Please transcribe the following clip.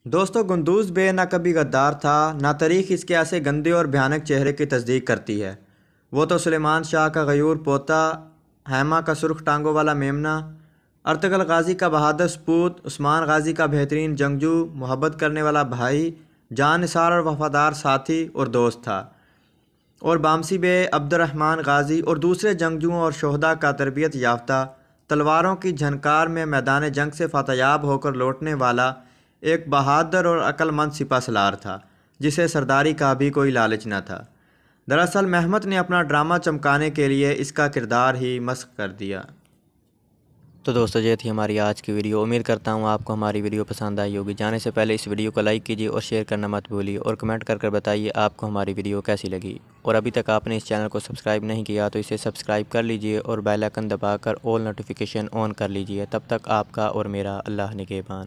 دوستو گندوز بے نہ کبھی غدار تھا، نہ تاریخ اس کے ایسے گندے اور بھیانک چہرے کی تصدیق کرتی ہے۔ وہ تو سلیمان شاہ کا غیور پوتا، ہیما کا سرخ ٹانگوں والا میمنہ، ارطغرل غازی کا بہادر سپوت، عثمان غازی کا بہترین جنگجو، محبت کرنے والا بھائی، جان نثار اور وفادار ساتھی اور دوست تھا، اور بامسی بے، عبد الرحمن غازی اور دوسرے جنگجوؤں اور شہداء کا تربیت یافتہ، تلواروں کی جھنکار میں میدان جنگ سے فتح یاب ہو کر لوٹنے والا ایک بہادر اور عقل مند سپہ سالار تھا، جسے سرداری کا بھی کوئی لالچ نہ تھا۔ دراصل مہمت نے اپنا ڈرامہ چمکانے کے لیے اس کا کردار ہی مسخ کر دیا۔ تو دوستو یہ تھی ہماری آج کی ویڈیو۔ امید کرتا ہوں آپ کو ہماری ویڈیو پسند آئی ہوگی۔ جانے سے پہلے اس ویڈیو کو لائک کیجیے اور شیئر کرنا مت بھولیے، اور کمنٹ کر بتائیے آپ کو ہماری ویڈیو کیسی لگی۔ اور ابھی تک آپ نے اس چینل کو سبسکرائب نہیں کیا تو اسے سبسکرائب کر لیجیے اور بیل آئیکن دبا کر آل نوٹیفیکیشن آن کر لیجیے۔ تب تک آپ کا اور میرا اللہ نگہبان۔